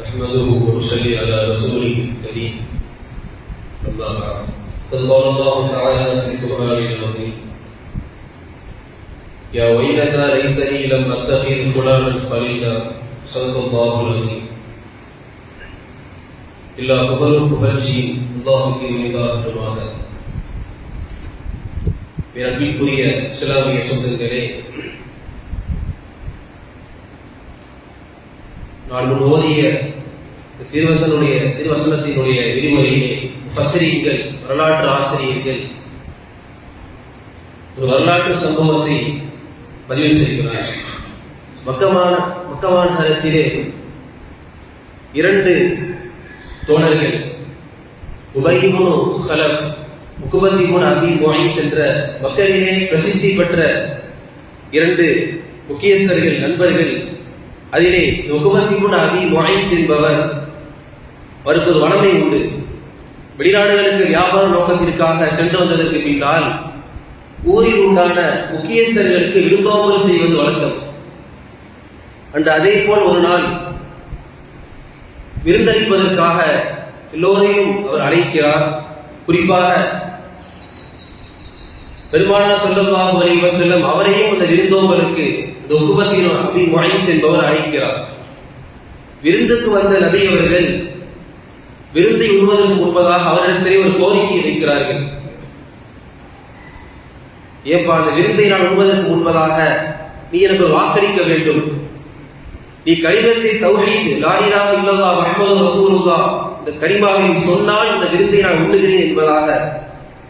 نحمده ونصلي على رسوله الكريم أما بعد قد قال الله تعالى في القرآن العظيم يا ويلتى ليتني لم أتخذ فلانا خليلا صدق الله العظيم எல்லா புகழும் புகழ்ச்சியும் அல்லாஹ்வுக்கே உரித்தாகட்டுமாக. அன்பிற்குரிய இஸ்லாமிய சொந்தங்களே, நான் ஓதிய திருவசனத்தினுடைய விரிவுரையிலே முஃபஸ்ஸிரீன்கள், வரலாற்று ஆசிரியர்கள் ஒரு வரலாற்று சம்பவத்தை பதிவு செய்கிறார். மக்கமான நகரத்திலே இரண்டு தோழர்கள் உபை இப்னு கலஃப், உக்பத் இப்னு அபி முஐத் என்ற மக்களிலே பிரசித்தி பெற்ற இரண்டு முக்கியஸ்தர்கள், நண்பர்கள். அதிலே உக்பத் இப்னு அபி முஐத் என்பவர், அவருக்கு ஒரு வளமை உண்டு. வெளிநாடுகளுக்கு வியாபார நோக்கத்திற்காக சென்று வந்ததற்கு பின்னால் ஊரில் உண்டான முக்கியஸ்தர்களுக்கு விருந்தோம்பல் செய்வது வழக்கம். அன்று அதே போல் ஒரு நாள் விருந்தளிப்பதற்காக எல்லோரையும் அவர் அழைக்கிறார். குறிப்பாக பெருமானார் ஸல்லல்லாஹு அலைஹி வஸல்லம் அவரையும் அந்த விருந்தோம்பலுக்கு இந்த உக்பத் இப்னு அபி முஐத் என்பவர் அழைக்கிறார். விருந்துக்கு வந்த நபி அவர்கள் விருந்தை உண்பதற்கு முன்பதாக அவரிடத்திலே ஒரு கோரிக்கை வைக்கிறார்கள். ஏன்பா, அந்த விருந்தை நான் உண்பதற்கு முன்பதாக நீ எனக்கு ஒரு வாக்களிக்க வேண்டும். நீ கலிமத்தை தௌஹீத் லா இலாஹ இல்லல்லாஹ் முஹம்மது ரசூலுல்லாஹ் இந்த கலிமாவை நீ சொன்னால் இந்த விருந்தை நான் உண்ணுகிறேன் என்பதாக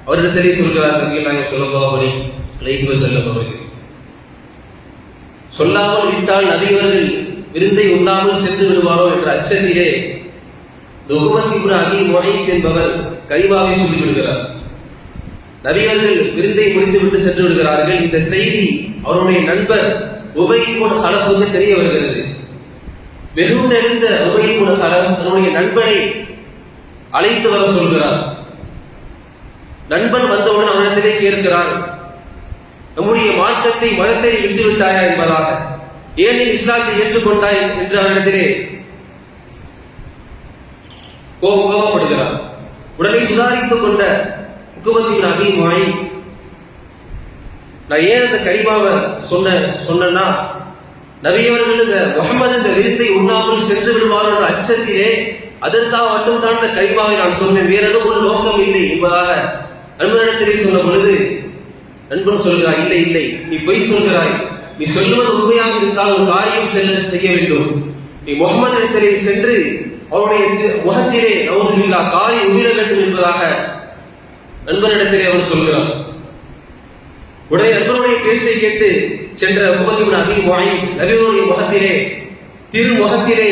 அவரிடத்திலே சொல்கிறார் நபி ஸல்லல்லாஹு அலைஹி வஸல்லம் அவர்கள். சொல்லாமல் விட்டால் நபி அவர்கள் விருந்தை உண்ணாமல் சென்று விடுவாரோ என்ற அச்சத்திலே உக்பத் இப்னு அபி முஐத் என்பவர் கலிமாவை சொல்லி விடுகிறார். நபி அவர்கள் விருந்தை முடித்துவிட்டு சென்று விடுகிறார்கள். இந்த செய்தி அவருடைய நண்பர் உபை இப்னு கலஃபுக்கு தெரிய வருகிறது. வெறும் நெறிந்த உபை இப்னு கலஃப் தன்னுடைய நண்பனை அழைத்து வர சொல்கிறார். நண்பன் வந்தவுடன் அவரிடத்திலே கேட்கிறார், நம்முடைய மார்க்கத்தை, மதத்தை விட்டுவிட்டாயா என்பதாக, ஏன் நீ இஸ்லாத்தை ஏற்றுக்கொண்டாய் என்று அவரிடத்திலே கோபப்படுகிறார். உடனே சுதாரித்துக் கொண்ட உக்பத் இப்னு அபி முஐத், நான் ஏன் அந்த கலிமாவை சொன்னா நபி அவர்கள் இந்த முஹம்மது இந்த விருந்தை உண்ணாமல் சென்று விடுவார் என்ற அச்சத்திலே அதற்காக மட்டும்தான் இந்த கலிமாவை நான் சொன்னேன், வேற எதுவும் ஒரு நோக்கம் இல்லை என்பதாக நண்பனிடத்திலே சொன்ன பொழுது நண்பன் சொல்கிறார், இல்லை இல்லை, நீ பொய் சொல்கிறாய். நீ சொல்லுவது உண்மையாக இருந்தால் ஒரு காரியம் செய்ய வேண்டும். நீ முஹம்மது இடத்திலே சென்று அவருடைய முகத்திலே நவுதுபில்லா காரி உயிர வேண்டும் என்பதாக நண்பனிடத்திலே அவர் சொல்கிறார். உடனே நண்பனுடைய பேச்சை கேட்டு சென்ற உக்பத் இப்னு அபி முஐத் நபியுடைய முகத்திலே, திருமுகத்திலே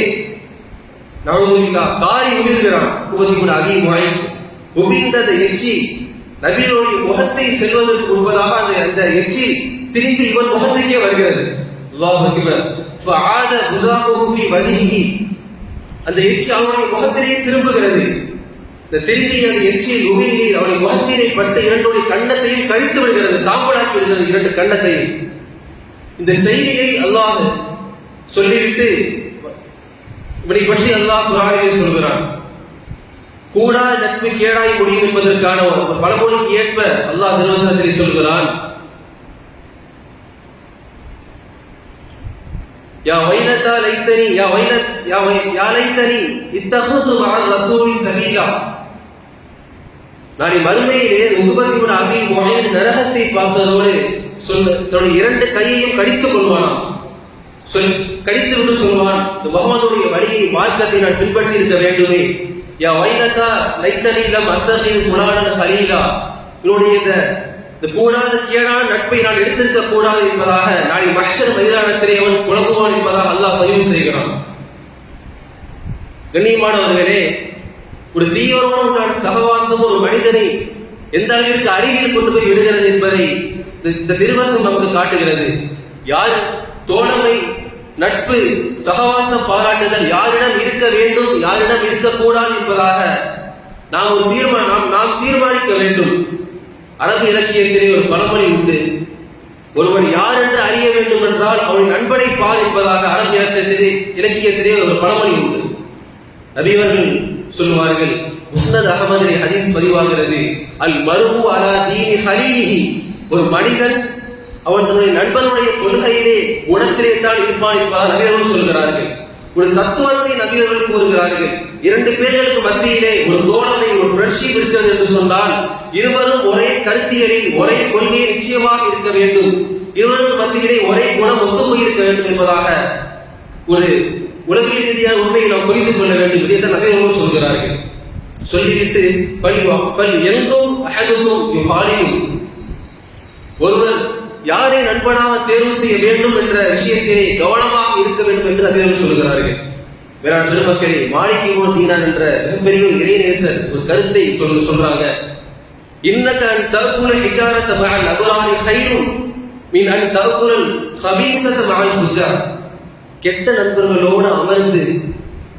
நவுதுபில்லா காரி உமிழ்கிறான். உக்பத் இப்னு அபி முஐத் உமிழ்ந்த எச்சி நபியுடைய முகத்தை செல்வதற்கு முன்பதாக அந்த எச்சி திரும்பி இவன் முகத்துக்கே வருகிறது. அல்லாஹ் அக்பர். ஃபஆத குஸாஹு ஃபீ வஜ்ஹிஹி, அந்த எச்சி அவனுடைய முகத்திலே திரும்புகிறது. இந்த திரும்பி அந்த எச்சில் உமிழ்நீ அவனுடைய முகத்திலே பட்டு இரண்டுடைய கண்ணத்தையும் கழித்து விடுகிறது, சாம்பலாக்கி விடுகிறது இரண்டு கண்ணத்தையும். இந்த செய்தியை அல்லாஹ் சொல்லிவிட்டு இவனை பற்றி அல்லாஹ் குர்ஆனிலே சொல்கிறான். கூடா நட்பு கேடாய் முடியும் என்பதற்கான ஒரு பழமொழிக்கு ஏற்ப அல்லாஹ் திருவசனத்திலே சொல்கிறான், யா வைலதா லைத்தனி யா லைத்தனி இத்தஹது மஅ ரசூலி சபீலா. நான் மறுமையிலே உக்பத் இப்னு அபி முஐத் நரகத்தை பார்த்ததோடு தன்னுடைய இரண்டு கையையும் கடித்துக் கொள்வானாம். கடித்து விட்டு சொல்வான், முஹம்மதுடைய வழியை, மார்க்கத்தை நான் பின்பற்றி இருக்க வேண்டுமே. யா வைலதா லைத்தனி லம் அத்தகிது ஃபுலானன் கலீலா, என்னுடைய இந்த கூடாத கேடான நட்பை நான் எடுத்திருக்க கூடாது என்பதாக நாளை மஹ்ஷர் மைதானத்திலே அவன் குழம்புவான் என்பதாக அல்லாஹ் பதிவு செய்கிறான். கண்ணியமானவர்களே, ஒரு தீவிரமான உண்டான சகவாசம் ஒரு மனிதனை எந்த அளவிற்கு அருகில் கொண்டு போய் விடுகிறது என்பதை இந்த திருவசனம் நமக்கு காட்டுகிறது. யார் தோழமை, நட்பு, சகவாசம் பாராட்டுதல் யாரிடம் இருக்க வேண்டும், யாரிடம் இருக்கக்கூடாது என்பதாக நாம் தீர்மானிக்க வேண்டும். அரபு இலக்கியத்திலே ஒரு பழமொழி உண்டு, ஒருவன் யார் என்று அறிய வேண்டும் என்றால் அவன் நண்பனை பார் என்பதாக அரபு இலக்கியத்திலே ஒரு பழமொழி உண்டு. நபி அவர்கள் சொல்லுவார்கள், முஸ்னத் அஹ்மதிலே ஹதீஸ் பதிவாகிறது, அல் மர்ஹு அலா தீனி ஹலீலிஹி, ஒரு மனிதன் அவன் தன்னுடைய நண்பனுடைய கொள்கையிலே குணத்திலே தான் இருப்பான் என்பதாக நபி அவர்கள் சொல்கிறார்கள். ஒரு தத்துவத்தை நபி அவர்கள் கூறுகிறார்கள். இரண்டு பேர்களுக்கு மத்தியிலே ஒரு தோழமை, ஒரு ஃப்ரெண்ட்ஷிப் இருக்கிறது என்று சொன்னால் இருவரும் ஒரே கருத்தியலில் ஒரே கொள்கையை நிச்சயமாக இருக்க வேண்டும், இருவருக்கு மத்தியிலே ஒரே குணம் ஒத்துப்போய் இருக்க வேண்டும் என்பதாக ஒரு உலகியல் ரீதியான உண்மையை நாம் புரிந்து கொள்ள வேண்டும். இதைத்தான் நபி அவர்கள் சொல்கிறார்கள். சொல்லிவிட்டு ஒருவர் யாரை நண்பனாக தேர்வு செய்ய வேண்டும் என்ற விஷயத்திலே கவனமாக இருக்க வேண்டும் என்று நபிகள் சொல்கிறார்கள். வேளாண் பெருமக்களே, மாலிக் இப்னு தீனார் என்ற மிகப்பெரிய இறைநேசர் ஒரு கருத்தை சொல்றாங்க. இன்னக அன் தஅகுல ஹிஜாரத மஅல் அப்ராரி கைரும் மின் அன் தஅகுல கபீஸத மஅல் ஃபுஜார். கெட்ட நண்பர்களோடு அமர்ந்து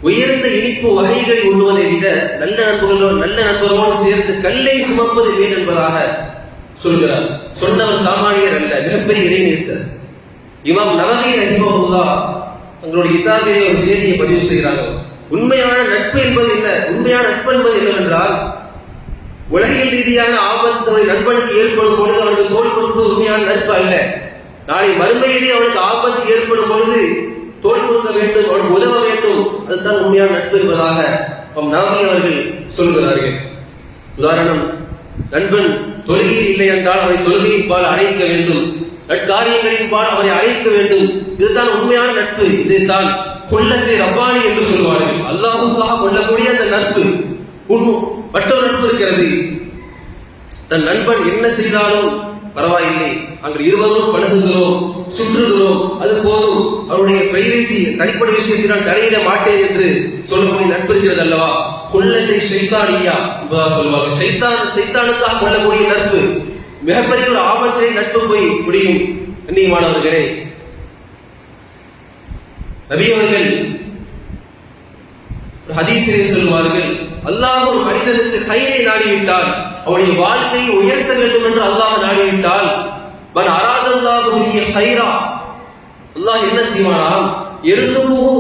உயர்ந்த இனிப்பு வகைகளை உண்ணுவதை விட நல்ல நண்பர்களோடு சேர்ந்து கல்லை சுமப்பது வேறு என்பதாக சொல்கிறார். சொன்னவர் சாமானியர் அல்ல, மிகப்பெரிய இறைநேசர். இமாம் நவவி ரஹிமஹுல்லாஹ் தங்களுடைய கிதாபிலே ஒரு செய்தியை பதிவு செய்கிறாங்க. உண்மையான நட்பு என்பது என்ன? உண்மையான நட்பு என்பது என்னவென்றால், உலகியல் ரீதியான ஆபத்து தன்னுடைய நண்பனுக்கு ஏற்படும் பொழுது அவனுக்கு தோள் கொடுப்பது உண்மையான நட்பு அல்ல. நாளை மறுமையிலே அவனுக்கு ஆபத்து ஏற்படும் பொழுது தோள் கொடுக்க வேண்டும், அவனுக்கு உதவ வேண்டும், அதுதான் உண்மையான நட்பு என்பதாக நவவி அவர்கள் சொல்கிறார்கள். உதாரணம், நண்பன் தொழுகையில் இல்லை என்றால் அவரை தொழுகையின் பால் அழைக்க வேண்டும், நட்காரியங்களின் பால் அவரை அழைக்க வேண்டும். இதுதான் உண்மையான நட்பு. இதுதான் கொல்லத்தை ரப்பானி என்று சொல்வார்கள். அல்லாஹுக்காக கொள்ளக்கூடிய அந்த நட்பு. மற்றொரு நட்பு இருக்கிறது. தன் நண்பன் என்ன செய்தாலும் பரவாயில்லை, அங்கு இருவரும் பழகுகிறோம், சுற்றுகிறோம், அது போதும், அவருடைய பிரைவசி தனிப்பட்ட விஷயத்தினால் தலையிட மாட்டேன் என்று சொல்லக்கூடிய நட்பு இருக்கிறது அல்லவா? கொள்ளத்தை சைத்தானியா என்பதாக சொல்வார்கள். சைத்தானுக்காக கொள்ளக்கூடிய நட்பு மிகப்பெரிய ஒரு ஆபத்தை நட்பு போய் முடியும். கண்ணியமானவர்களே, நபி அவர்கள் ஹதீஸிலே சொல்வார்கள், அல்லாஹ் ஒரு மனிதனுக்கு கையை நாடிவிட்டால், அவனுடைய வாழ்க்கையை உயர்த்த வேண்டும் என்று அல்லாஹ் நாடிவிட்டால், மன் அராதல்லாஹு பிஹி கைரா, அல்லாஹ் என்ன செய்வானாம், யர்ஸுகுஹு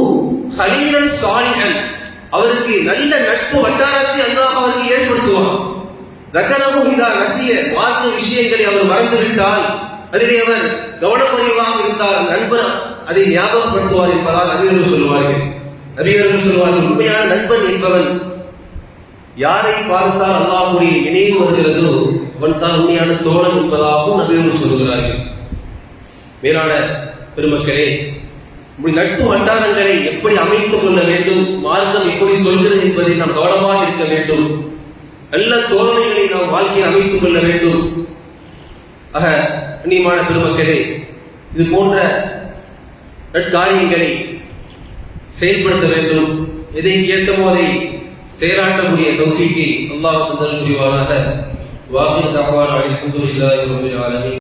கலீலன் சாலிஹன், அவருக்கு நல்ல நட்பு வட்டாரத்தை அல்லாஹ் அவருக்கு ஏற்படுத்துவான். ரகனஹு இதா நசிய, மார்க்க விஷயங்களை அவர் மறந்துவிட்டால், அதிலே அவர் கவனக்குறைவாக இருந்தால் நண்பர் அதை ஞாபகப்படுத்துவார் என்பதாக நபியர்கள் சொல்வார்கள். நபியர்கள் சொல்வார்கள், உண்மையான நண்பன் என்பவன் யாரை பார்த்தால் அல்லாஹ்வுடைய நினைவு வருகிறதோ அவன் தான் உண்மையான தோழன் என்பதாகவும் நபியர்கள் சொல்கிறார்கள். மேலான பெருமக்களே, நட்பு வட்டாரங்களை எப்படி அமைத்துக் கொள்ள வேண்டும், மார்க்கம் எப்படி சொல்கிறது என்பதை நாம் கவனமாக இருக்க வேண்டும். நல்ல தோழமைகளை நாம் வாழ்க்கையை அமைத்துக் கொள்ள வேண்டும். ஆக கண்ணியமான பெருமக்களே, இது போன்ற நட்காரியங்களை செயல்படுத்த வேண்டும். எதை கேட்டமோ அதை செயலாற்றக்கூடிய தௌஃபீக்கை அல்லாஹ் தந்தல் புரிவானாக. வாஹிர் தஅவானா அல்ஹம்துலில்லாஹி ரப்பில் ஆலமீன்.